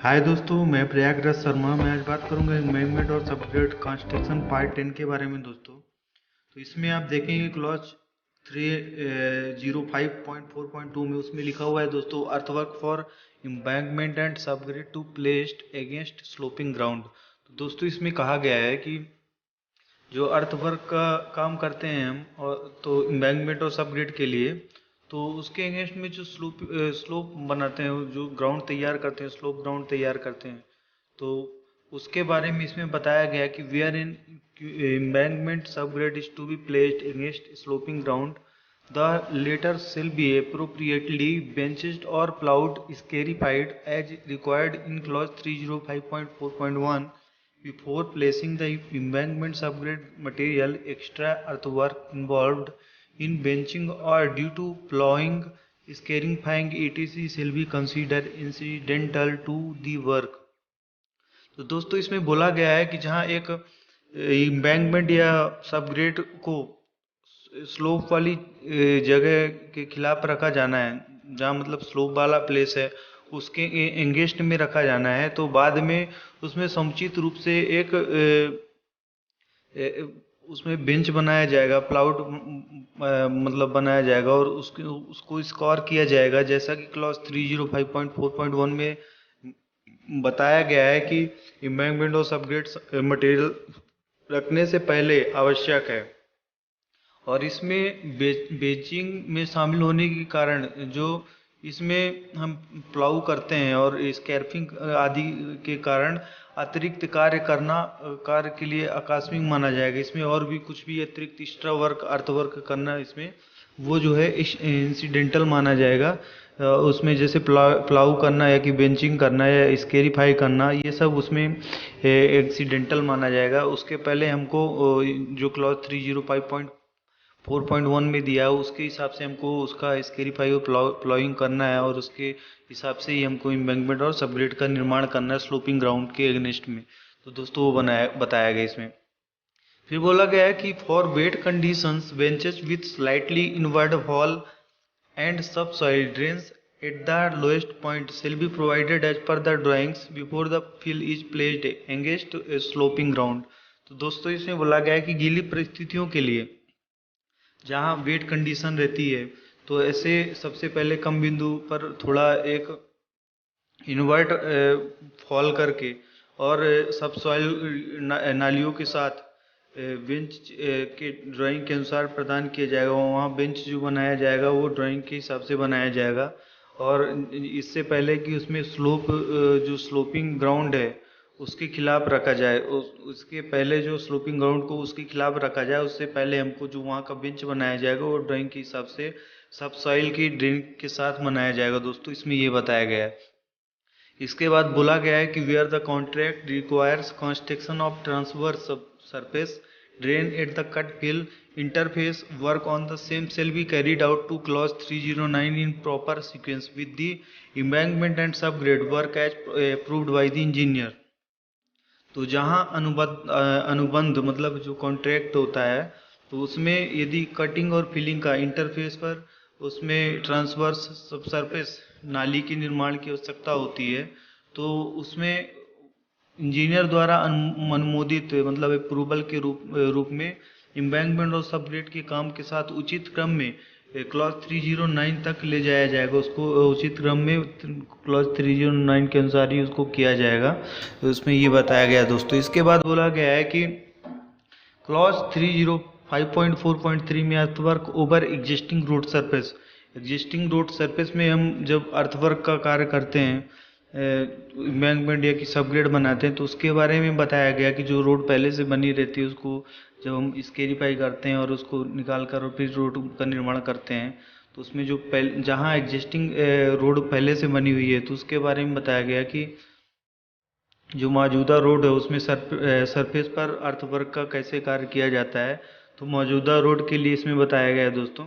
हाय दोस्तों, मैं प्रयागराज शर्मा। मैं आज बात करूंगा एम्बैंकमेंट और सबग्रेड कंस्ट्रक्शन पार्ट 10 के बारे में दोस्तों। तो इसमें आप देखेंगे क्लॉज 305.4.2 में उसमें लिखा हुआ है दोस्तों, earthwork for embankment and subgrade to placed against sloping ground. तो दोस्तों इसमें कहा गया है कि जो अर्थवर्क का काम करते हैं हम और तो एम्बैंकमेंट और सबग्रेड के लिए, तो उसके अगेंस्ट में जो स्लोप बनाते हैं, जो ग्राउंड तैयार करते हैं, स्लोप ग्राउंड तैयार करते हैं, तो उसके बारे में इसमें बताया गया कि where in embankment subgrade is to be placed against sloping ground, the latter shall be appropriately benched or plowed scarified as required in clause 305.4.1 before placing the embankment subgrade material. Extra earthwork involved in benching or due to plowing, scarifying etc shall be considered incidental to the work। तो दोस्तों इसमें बोला गया है कि जहाँ एक embankment या सबग्रेड को स्लोप वाली जगह के खिलाफ रखा जाना है, जहाँ मतलब स्लोप वाला प्लेस है उसके एंगेस्ट में रखा जाना है, तो बाद में उसमें समुचित रूप से एक उसमें बेंच बनाया जाएगा, प्लाउड मतलब बनाया जाएगा और उसको स्कोर किया जाएगा, जैसा कि क्लॉज 305.4.1 में बताया गया है कि एम्बैंकमेंट और सबग्रेड मटेरियल रखने से पहले आवश्यक है। और इसमें बेचिंग में शामिल होने के कारण जो इसमें हम प्लाऊ करते हैं और स्कैर्पिंग आदि के कारण अतिरिक्त कार्य के लिए आकस्मिक माना जाएगा। इसमें और भी कुछ भी अतिरिक्त एक्स्ट्रा वर्क अर्थ वर्क करना, इसमें वो जो है इंसिडेंटल माना जाएगा। उसमें जैसे प्लाऊ करना या कि बेंचिंग करना या स्केरीफाई करना, ये सब उसमें एक्सीडेंटल माना जाएगा। उसके पहले हमको जो क्लॉज 305.4.1 में दिया है उसके हिसाब से हमको उसका स्केरीफाई और प्लाइंग करना है, और उसके हिसाब से ही हमको एम्बैंकमेंट और सबग्रेड का निर्माण करना है स्लोपिंग ग्राउंड के अगेंस्ट में। तो दोस्तों वो बताया गया इसमें। फिर बोला गया है कि for wait conditions benches with slightly inward fall and subsoil drains at the lowest point shall be provided as per the drawings before the fill is placed against a sloping ground। तो दोस्तों इसमें बोला गया है कि गीली परिस्थितियों के लिए जहाँ वेट कंडीशन रहती है, तो ऐसे सबसे पहले कम बिंदु पर थोड़ा एक इन्वर्ट फॉल करके और सब सॉइल नालियों के साथ बेंच के ड्राइंग के अनुसार प्रदान किया जाएगा। वहाँ बेंच जो बनाया जाएगा वो ड्राइंग के हिसाब से बनाया जाएगा। और इससे पहले कि उसमें जो स्लोपिंग ग्राउंड है उसके खिलाफ रखा जाए, उसके पहले जो स्लोपिंग ग्राउंड को उसके खिलाफ रखा जाए, उससे पहले हमको जो वहाँ का बेंच बनाया जाएगा वो ड्राइंग के हिसाब से सब सॉइल की ड्रेन के साथ बनाया जाएगा। दोस्तों इसमें ये बताया गया है। इसके बाद बोला गया है कि where the contract requires construction of transverse surface drain at the cut fill interface work on the same shall be carried out to clause 309 in proper sequence with the embankment and subgrade work as approved by the engineer. तो जहाँ अनुबंध मतलब जो contract होता है, तो उसमें यदि कटिंग और फिलिंग का इंटरफेस पर उसमें ट्रांसवर्स सब सरफेस नाली के निर्माण की आवश्यकता होती है, तो उसमें इंजीनियर द्वारा अनुमोदित मतलब अप्रूवल के रूप में एम्बैंकमेंट और सबग्रेड के काम के साथ उचित क्रम में क्लॉज 309 तक ले जाया जाएगा। उसको उचित क्रम में क्लॉज 309 के अनुसार ही उसको किया जाएगा। तो उसमें ये बताया गया दोस्तों। इसके बाद बोला गया है कि क्लॉज 305.4.3 में earthwork over existing road surface. Existing road surface में हम जब अर्थवर्क का कार्य करते हैं, एम्बैंकमेंट या कि सबग्रेड बनाते हैं, तो उसके बारे में बताया गया कि जो रोड पहले से बनी रहती है उसको जब हम स्केरीफाई करते हैं और उसको निकाल कर और फिर रोड का निर्माण करते हैं, तो उसमें जो जहाँ एग्जिस्टिंग रोड पहले से बनी हुई है, तो उसके बारे में बताया गया कि जो मौजूदा रोड है उसमें सरफेस पर अर्थवर्क का कैसे कार्य किया जाता है। तो मौजूदा रोड के लिए इसमें बताया गया है दोस्तों।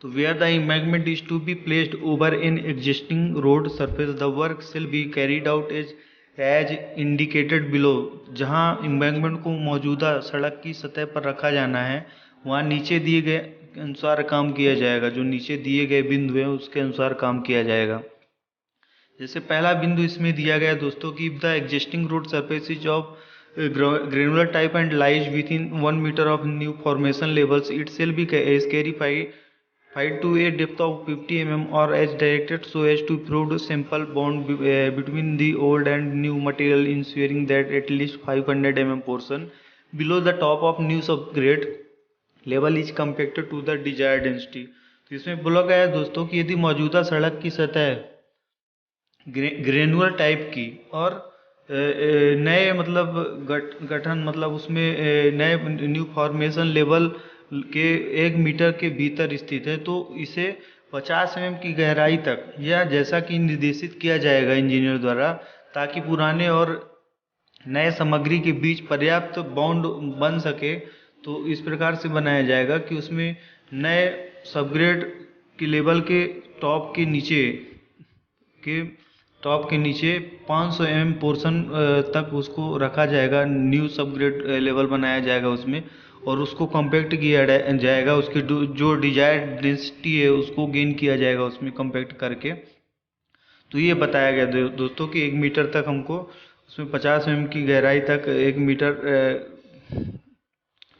तो where the embankment is to be placed over in existing road surface the work shall be carried out as indicated below. जहाँ एम्बैंकमेंट को मौजूदा सड़क की सतह पर रखा जाना है, वहाँ नीचे दिए गए अनुसार काम किया जाएगा। जो नीचे दिए गए बिंदु हैं उसके अनुसार काम किया जाएगा। जैसे पहला बिंदु इसमें दिया गया दोस्तों कि the existing road surfaces of granular type and lies within 1 metre of new formation levels it shall be scarified to a depth of 50 mm or as directed so as to prove simple bond between the old and new material ensuring that at least 500 mm portion below the top of new subgrade level is compacted to the desired density। तो इसमें बोला गया है दोस्तों कि यदि मौजूदा सड़क की सतह ग्रेनुलर टाइप की और नए मतलब गठन मतलब उसमें नए न्यू फॉर्मेशन लेवल के 1 मीटर के भीतर स्थित है तो इसे 50 mm की गहराई तक या जैसा कि निर्देशित किया जाएगा इंजीनियर द्वारा ताकि पुराने और नए सामग्री के बीच पर्याप्त बॉन्ड बन सके। तो इस प्रकार से बनाया जाएगा कि उसमें नए सबग्रेड के लेवल के टॉप के नीचे 500 mm पोर्शन तक उसको रखा जाएगा, न्यू सबग्रेड लेवल बनाया जाएगा उसमें और उसको कॉम्पैक्ट किया जाएगा, उसकी जो डिजायर्ड डेंसिटी है उसको गेन किया जाएगा उसमें कॉम्पैक्ट करके। तो ये बताया गया दोस्तों कि 1 मीटर तक हमको उसमें 50 mm की गहराई तक 1 मीटर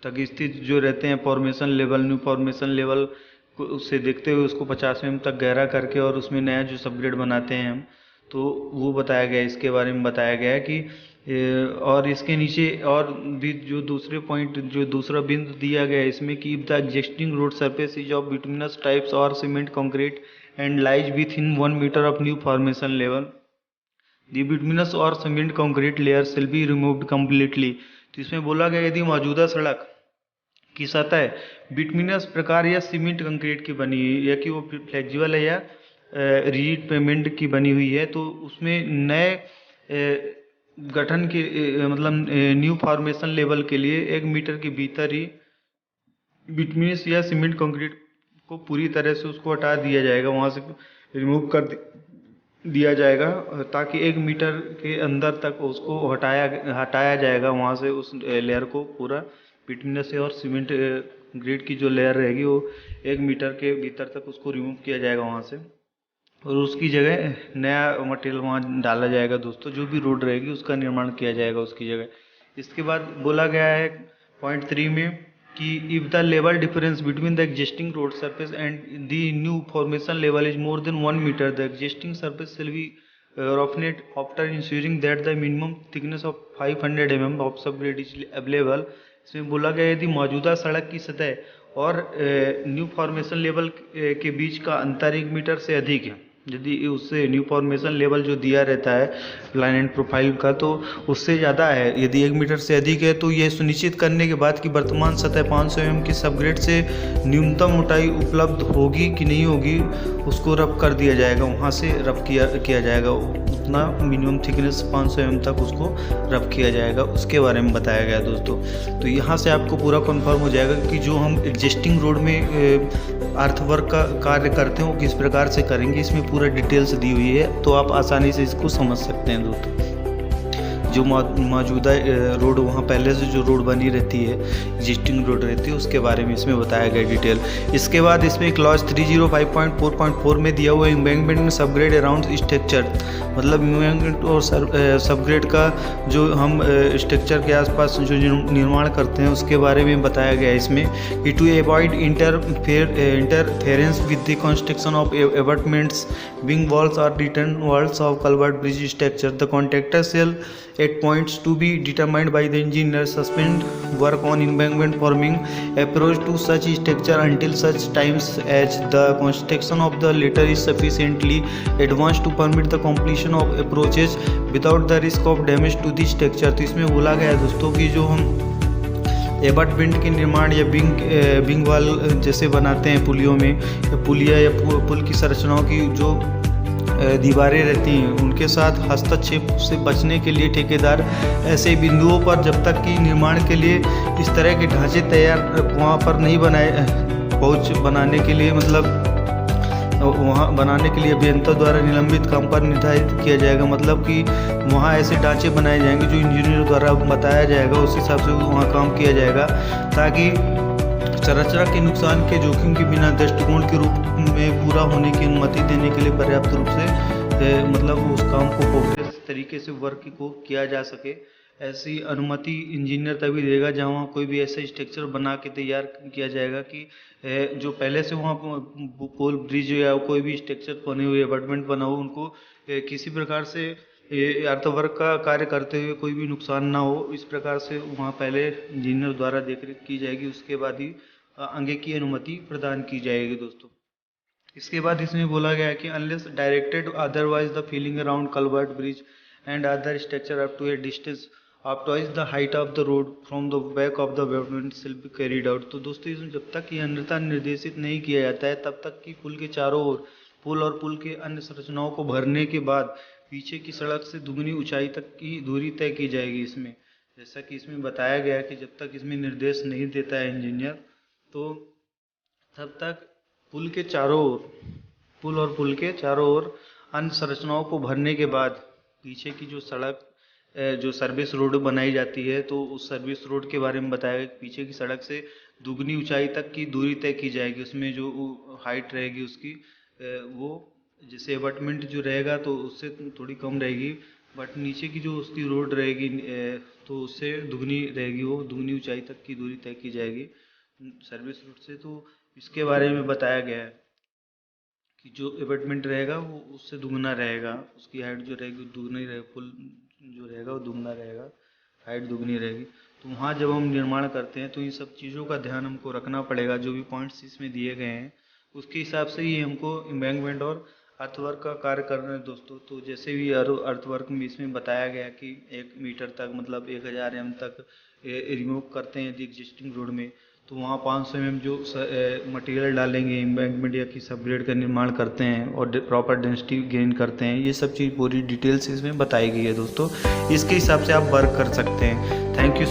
तक स्थित जो रहते हैं formation level new formation level को उससे देखते हुए उसको 50 mm तक गहरा करके और उसमें नया जो सबग्रेड बनाते हैं हम, तो वो बताया गया, इसके बारे में बताया गया है कि और इसके नीचे और भी जो दूसरा बिंदु दिया गया है इसमें कि the existing road surface is of bituminous types और cement concrete and lies within 1 metre of new formation level the bituminous और cement concrete layer shall be removed completely. तो इसमें बोला गया यदि मौजूदा सड़क की सतह बिटुमिनस प्रकार या सीमेंट कंक्रीट की बनी हुई या कि वो फ्लेक्सिबल है या रिजिड पेमेंट की बनी हुई है तो उसमें नए गठन के मतलब न्यू फॉर्मेशन लेवल के लिए 1 मीटर के भीतर ही बिटुमिनस या सीमेंट कंक्रीट को पूरी तरह से उसको हटा दिया जाएगा, वहाँ से रिमूव कर दिया जाएगा ताकि 1 मीटर के अंदर तक उसको हटाया जाएगा वहाँ से उस लेयर को पूरा बिटुमिनस और सीमेंट कंक्रीट की जो लेयर रहेगी वो 1 मीटर के भीतर तक उसको रिमूव किया जाएगा वहाँ से और उसकी जगह नया मटेरियल वहाँ डाला जाएगा दोस्तों, जो भी रोड रहेगी उसका निर्माण किया जाएगा उसकी जगह। इसके बाद बोला गया है पॉइंट 3 में कि if the level difference between the existing road surface and the new formation level is more than 1 metre the existing surface shall be roughened after ensuring that the minimum thickness of 500 mm of subgrade is available. इसमें बोला गया यदि मौजूदा सड़क की सतह और new formation level के बीच का अंतर 1 मीटर से अधिक है, यदि उससे न्यू फॉर्मेशन लेवल जो दिया रहता है प्लान एंड प्रोफाइल का तो उससे ज़्यादा है, यदि 1 मीटर से अधिक है तो यह सुनिश्चित करने के बाद कि वर्तमान सतह 500 mm की सबग्रेड से न्यूनतम मोटाई उपलब्ध होगी कि नहीं होगी उसको रब कर दिया जाएगा, वहाँ से रब किया जाएगा, उतना मिनिमम थिकनेस 500 mm तक उसको रब किया जाएगा, उसके बारे में बताया गया दोस्तों। तो यहाँ से आपको पूरा कन्फर्म हो जाएगा कि जो हम एग्जिस्टिंग रोड में अर्थवर्क का कार्य करते हैं वो किस प्रकार से करेंगे, इसमें पूरा डिटेल्स दी हुई है तो आप आसानी से इसको समझ सकते हैं दोस्तों। जो मौजूदा रोड वहाँ पहले से जो रोड बनी रहती है एग्जिस्टिंग रोड रहती है उसके बारे में इसमें बताया गया डिटेल। इसके बाद इसमें क्लॉज 305.4.4 में दिया हुआ एम्बैंकमेंट में सबग्रेड अराउंड स्ट्रक्चर, मतलब एम्बैंकमेंट और सबग्रेड का जो हम स्ट्रक्चर के आसपास जो निर्माण करते हैं उसके बारे में बताया गया है इसमें कि to avoid interference with the construction of abutments wing walls और return walls of culvert bridge structure the contractor shall at points to be determined by the engineer suspend work on embankment forming approach to such structure until such times as the construction of the latter is sufficiently advanced to permit the completion of approaches without the risk of damage to the structure। तो इसमें बोला गया है दोस्तों कि जो हम abutment के निर्माण या बिंग वाल जैसे बनाते हैं पुलियों में, पुलिया या पुल की संरचनाओं की जो दीवारें रहती हैं उनके साथ हस्तक्षेप से बचने के लिए ठेकेदार ऐसे बिंदुओं पर जब तक कि निर्माण के लिए इस तरह के ढांचे तैयार वहाँ पर नहीं बनाने के लिए मतलब वहाँ बनाने के लिए अभियंता द्वारा निलंबित काम पर निर्धारित किया जाएगा, मतलब कि वहाँ ऐसे ढांचे बनाए जाएंगे जो इंजीनियर द्वारा बताया जाएगा उस हिसाब से वहाँ काम किया जाएगा ताकि संरचना के नुकसान के जोखिम के बिना दृष्टिकोण के रूप में पूरा होने की अनुमति देने के लिए पर्याप्त रूप से मतलब उस काम को प्रोग्रेस तरीके से वर्क को किया जा सके, ऐसी अनुमति इंजीनियर तभी देगा जहाँ वहाँ कोई भी ऐसा स्ट्रक्चर बना के तैयार किया जाएगा कि जो पहले से वहाँ पोल ब्रिज या कोई भी स्ट्रक्चर बने हुए अपार्टमेंट बना हो उनको किसी प्रकार से अर्थवर्क का कार्य करते हुए कोई भी नुकसान ना हो, इस प्रकार से वहाँ पहले इंजीनियर द्वारा देखरेख की जाएगी, उसके बाद ही आगे की अनुमति प्रदान की जाएगी दोस्तों। इसके बाद इसमें बोला गया है कि unless directed otherwise the filling around culvert bridge and other structure up to a distance up to the height of the road from the back of the apartment shall be carried out. तो दोस्तों इसमें जब तक ये अन्यथा निर्देशित नहीं किया जाता है तब तक कि पुल के चारों ओर पुल और पुल के अन्य संरचनाओं को भरने के बाद पीछे की सड़क से दुगनी ऊंचाई तक की दूरी तय की जाएगी। इसमें जैसा कि इसमें बताया गया है कि जब तक इसमें निर्देश नहीं देता है इंजीनियर तो तब तक पुल के चारों ओर पुल और पुल के चारों ओर अन्य संरचनाओं को भरने के बाद पीछे की जो सड़क जो सर्विस रोड बनाई जाती है तो उस सर्विस रोड के बारे में बताया गया कि पीछे की सड़क से दुगनी ऊंचाई तक की दूरी तय की जाएगी। उसमें जो हाइट रहेगी उसकी वो जैसे अपार्टमेंट जो रहेगा तो उससे थोड़ी कम रहेगी, बट नीचे की जो उसकी रोड रहेगी तो उससे दुगनी रहेगी, वो दुगनी ऊंचाई तक की दूरी तय की जाएगी सर्विस रोड से। तो इसके बारे में बताया गया है कि जो अपार्टमेंट रहेगा वो उससे दुगना रहेगा, उसकी हाइट जो रहेगी दुगनी रहेगी, पुल जो रहेगा वो दुगना रहेगा, हाइट दुगनी रहेगी। तो वहाँ जब हम निर्माण करते हैं तो इन सब चीज़ों का ध्यान हमको रखना पड़ेगा, जो भी पॉइंट्स इसमें दिए गए हैं उसके हिसाब से ही हमको एम्बैंकमेंट और अर्थवर्क का कार्य करना है दोस्तों। तो जैसे भी अर्थवर्क में इसमें बताया गया कि 1 मीटर तक मतलब 1000 mm तक रिमूव करते हैं यदि एग्जिस्टिंग रोड में, तो वहाँ 500 mm जो मटेरियल डालेंगे एम्बैंकमेंट या कि सबग्रेड का निर्माण करते हैं और प्रॉपर डेंसिटी गेन करते हैं, ये सब चीज़ पूरी डिटेल्स इसमें बताई गई है दोस्तों। इसके हिसाब से आप वर्क कर सकते हैं। Thank you.